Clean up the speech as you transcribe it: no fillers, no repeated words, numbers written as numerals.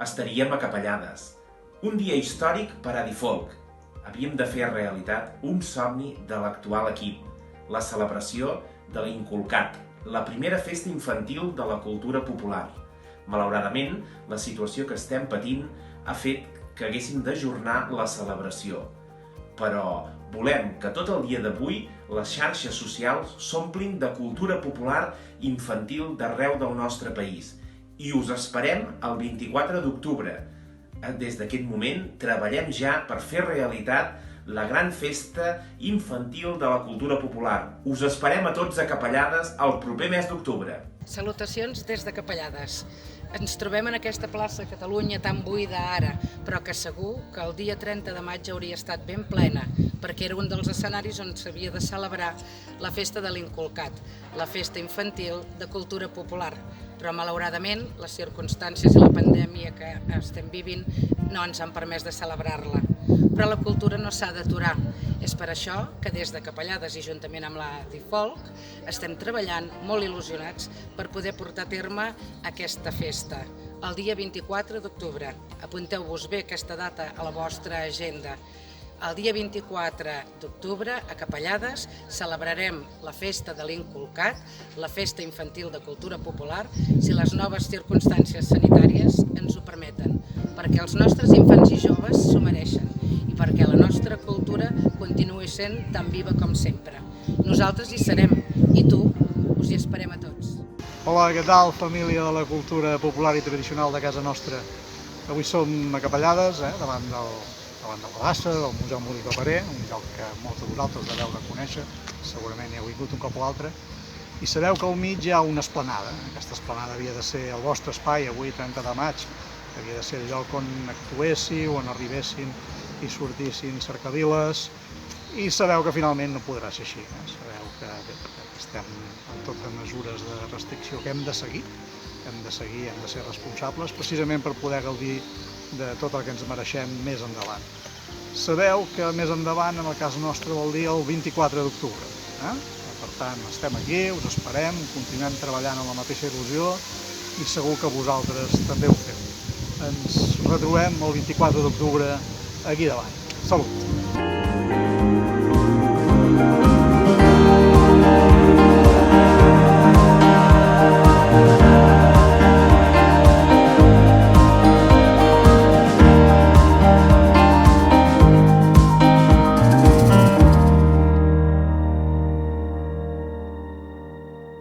estaríem a Capellades. Un dia històric per a Difolc. Havíem de fer realitat un somni de l'actual equip, la celebració de l'Inculcat, la primera festa infantil de la cultura popular. Malauradament, la situació que estem patint ha fet que haguéssim d'ajornar la celebració. Però volem que tot el dia d'avui les xarxes socials s'omplin de cultura popular infantil d'arreu del nostre país. I us esperem el 24 d'octubre. Des d'aquest moment treballem ja per fer realitat la gran festa infantil de la cultura popular. Us esperem a tots a Capellades el proper mes d'octubre. Salutacions des de Capellades. Ens trobem en aquesta plaça Catalunya tan buida ara, però que segur que el dia 30 de maig hauria estat ben plena, perquè era un dels escenaris on s'havia de celebrar la festa de l'Inculcat, la festa infantil de cultura popular. Però malauradament les circumstàncies i la pandèmia que estem vivint no ens han permès de celebrar-la. Però la cultura no s'ha d'aturar. És per això que des de Capellades i juntament amb la Difolc estem treballant molt il·lusionats per poder portar a terme aquesta festa. El dia 24 d'octubre. Apunteu-vos bé aquesta data a la vostra agenda. El dia 24 d'octubre, a Capellades, celebrarem la festa de l'Inculcat, la festa infantil de cultura popular, si les noves circumstàncies sanitàries ens ho permeten, perquè els nostres infants i joves s'ho mereixen i perquè la nostra cultura continuï sent tan viva com sempre. Nosaltres hi serem i us hi esperem a tots. Hola, què tal, família de la cultura popular i tradicional de casa nostra? Avui som a Capellades, davant de la bassa del Museu Molí Paperer, un lloc que molts de vosaltres deveu de conèixer, segurament hi heu vingut un cop o altre, i sabeu que al mig hi ha una esplanada. Aquesta esplanada havia de ser el vostre espai avui, 30 de maig, havia de ser el lloc on actuéssiu, on arribessin i sortissin cercaviles, i sabeu que finalment no podrà ser així. Sabeu que estem amb totes les mesures de restricció que hem de seguir, hem de ser responsables, precisament per poder gaudir de tot el que ens mereixem més endavant. Sabeu que més endavant, en el cas nostre, vol dir el 24 d'octubre. Per tant, estem aquí, us esperem, continuem treballant amb la mateixa il·lusió i segur que vosaltres també ho feu. Ens retrobem el 24 d'octubre aquí davant. Salut!